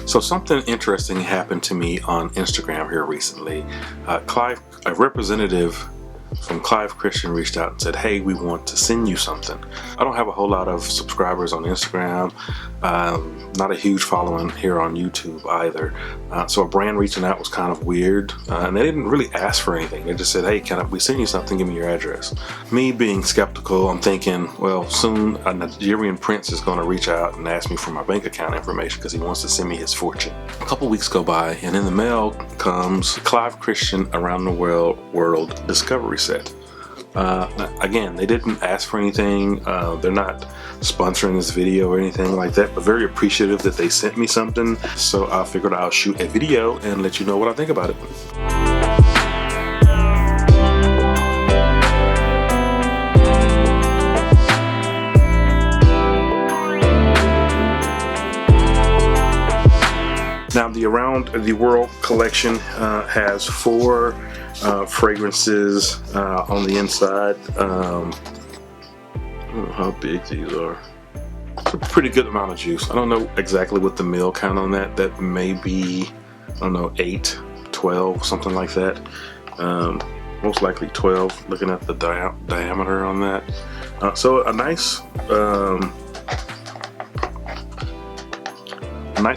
So something interesting happened to me on Instagram here recently. A representative from Clive Christian reached out and said, hey, we want to send you something. I don't have a whole lot of subscribers on Instagram, not a huge following here on YouTube either. So a brand reaching out was kind of weird, and they didn't really ask for anything. They just said, hey, can we send you something? Give me your address. Me being skeptical, I'm thinking, well, soon a Nigerian prince is going to reach out and ask me for my bank account information because he wants to send me his fortune. A couple weeks go by, and in the mail comes Clive Christian Around the World Discovery Set. Again, they didn't ask for anything. They're not sponsoring this video or anything like that, but very appreciative that they sent me something. So I figured I'll shoot a video and let you know what I think about it. Now, the Around the World collection has 4 fragrances on the inside. I don't know how big these are. It's a pretty good amount of juice. I don't know exactly what the mil count on that. That may be, I don't know, 8, 12, something like that. Most likely 12, looking at the diameter on that. So a nice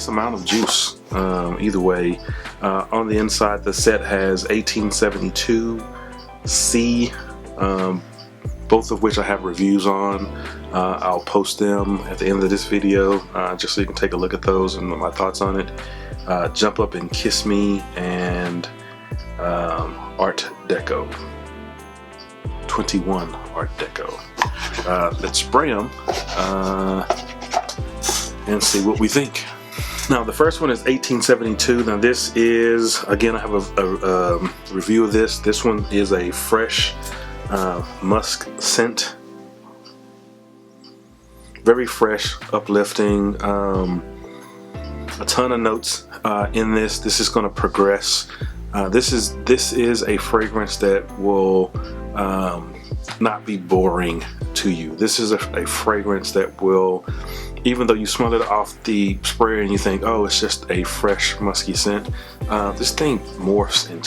amount of juice. Either way, on the inside, the set has 1872 C, both of which I have reviews on. I'll post them at the end of this video, just so you can take a look at those and my thoughts on it. Jump Up and Kiss Me and Art Deco. 21 Art Deco. Let's spray them and see what we think. Now, the first one is 1872. Now, this is, again, I have a review of this. This one is a fresh musk scent. Very fresh, uplifting. A ton of notes in this. This is going to progress. This is a fragrance that will not be boring to you. This is a fragrance that will, even though you smell it off the sprayer and you think, oh, it's just a fresh musky scent, this thing morphs and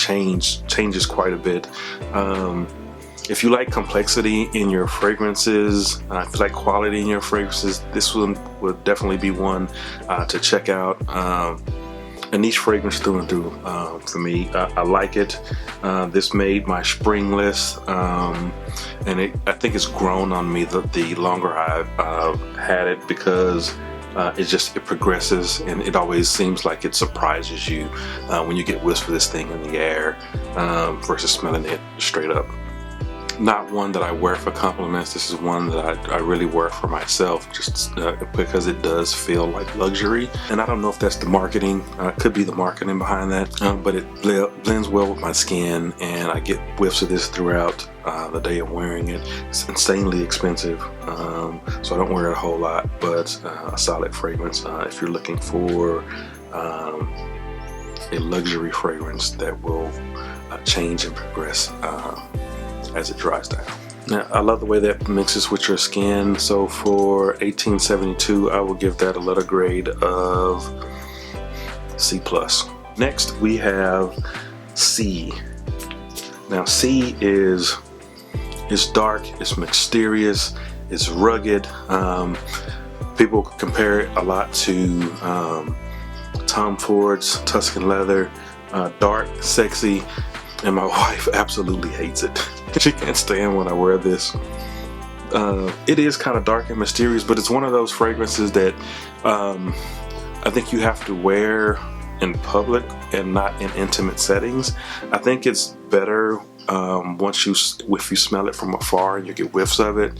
changes quite a bit. If you like complexity in your fragrances, if you like quality in your fragrances, this one would definitely be one to check out. A niche fragrance through and through for me. I like it. This made my spring list, and I think it's grown on me the longer I've had it, because it progresses, and it always seems like it surprises you when you get whiffs of this thing in the air versus smelling it straight up. Not one that I wear for compliments. This is one that I really wear for myself, just because it does feel like luxury. And I don't know if that's the marketing, could be the marketing behind that, but it blends well with my skin, and I get whiffs of this throughout the day of wearing it. It's insanely expensive, so I don't wear it a whole lot, but a solid fragrance if you're looking for a luxury fragrance that will change and progress as it dries down. Now, I love the way that mixes with your skin. So for 1872, I will give that a letter grade of C+. Next, we have C. Now, C is dark, it's mysterious, it's rugged. People compare it a lot to Tom Ford's Tuscan Leather. Dark, sexy, and my wife absolutely hates it. She can't stand when I wear this. It is kind of dark and mysterious, but it's one of those fragrances that I think you have to wear in public and not in intimate settings. I think it's better if you smell it from afar and you get whiffs of it.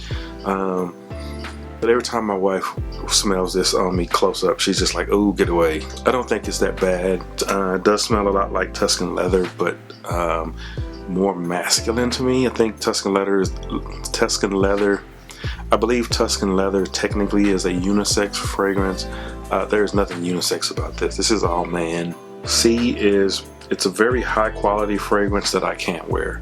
But every time my wife smells this on me close up, she's just like, "Oh, get away." I don't think it's that bad. It does smell a lot like Tuscan Leather, but more masculine to me. I think Tuscan Leather. I believe Tuscan Leather technically is a unisex fragrance. There's nothing unisex about this. This is all man. C it's a very high quality fragrance that I can't wear.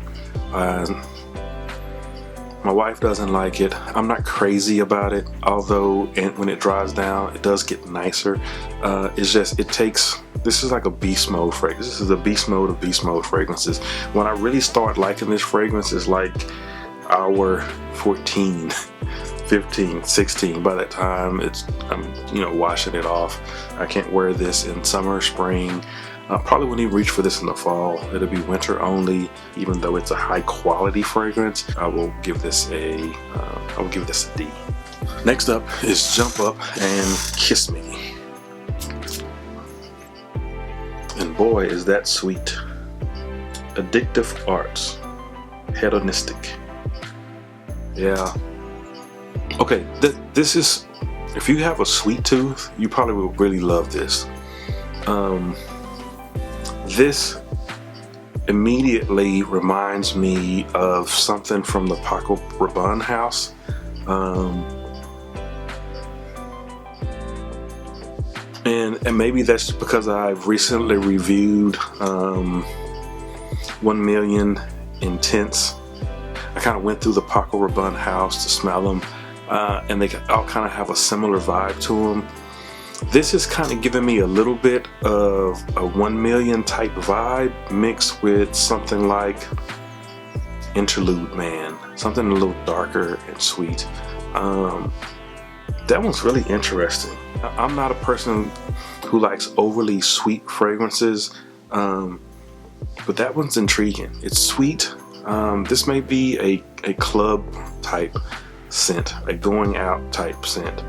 My wife doesn't like it. I'm not crazy about it, although when it dries down, it does get nicer. It's just, this is like a beast mode fragrance. This is a beast mode of beast mode fragrances. When I really start liking this fragrance is like hour 14, 15, 16. By that time, I'm washing it off. I can't wear this in summer, spring. Probably wouldn't even reach for this in the fall. It'll be winter only. Even though it's a high quality fragrance, I will give this a D. Next up is Jump Up and Kiss Me. And boy, is that sweet. Addictive Arts. Hedonistic. Yeah. Okay, this is, if you have a sweet tooth, you probably will really love this. This immediately reminds me of something from the Paco Rabanne house. And maybe that's because I've recently reviewed 1 Million Intense. I kind of went through the Paco Rabanne house to smell them, and they all kind of have a similar vibe to them. This is kind of giving me a little bit of a 1 Million type vibe mixed with something like Interlude Man, something a little darker and sweet. That one's really interesting. I'm not a person who likes overly sweet fragrances, but that one's intriguing. It's sweet. This may be a club type scent, a going out type scent.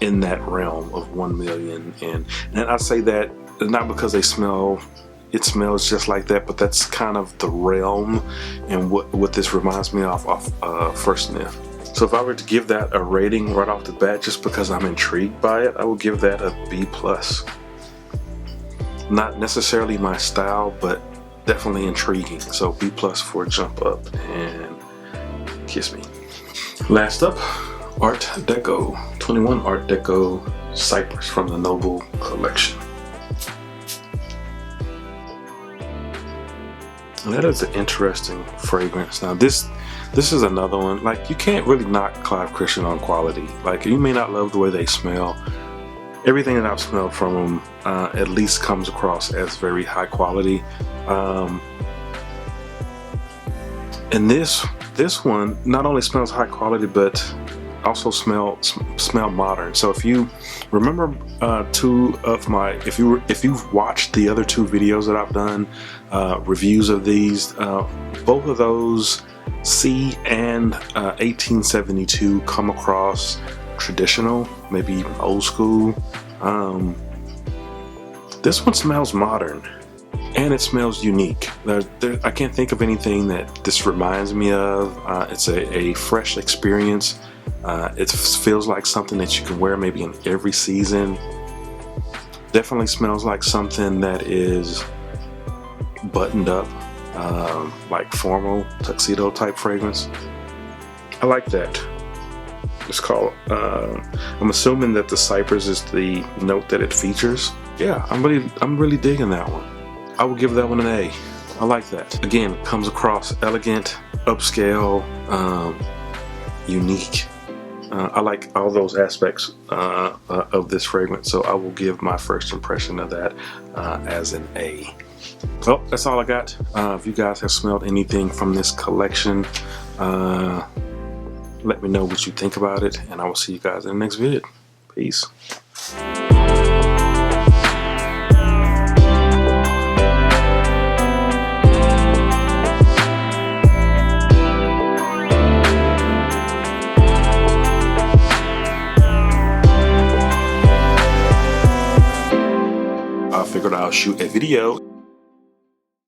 In that realm of 1 Million, and I say that not because it smells just like that, but that's kind of the realm and what this reminds me of first sniff. So if I were to give that a rating right off the bat, just because I'm intrigued by it, I would give that a B+. Not necessarily my style, but definitely intriguing. So B+ for Jump Up and Kiss Me. Last up, Art Deco, 21 Art Deco Cypress from the Noble collection. And that is an interesting fragrance. Now this is another one, like, you can't really knock Clive Christian on quality. Like, you may not love the way they smell. Everything that I've smelled from them at least comes across as very high quality. And this one not only smells high quality, but also smell modern. So if you remember if you've watched the other 2 videos that I've done, reviews of these, both of those, C and 1872, come across traditional, maybe even old school. This one smells modern and it smells unique. I can't think of anything that this reminds me of. It's a fresh experience. It feels like something that you can wear maybe in every season. Definitely smells like something that is buttoned up, like formal tuxedo type fragrance. I like that. It's called, I'm assuming that the cypress is the note that it features. Yeah, I'm really digging that one. I will give that one an A. I like that. Again, comes across elegant, upscale, unique. I like all those aspects of this fragrance, so I will give my first impression of that as an A. Well, that's all I got. If you guys have smelled anything from this collection, let me know what you think about it, and I will see you guys in the next video. Peace. I figured I'll shoot a video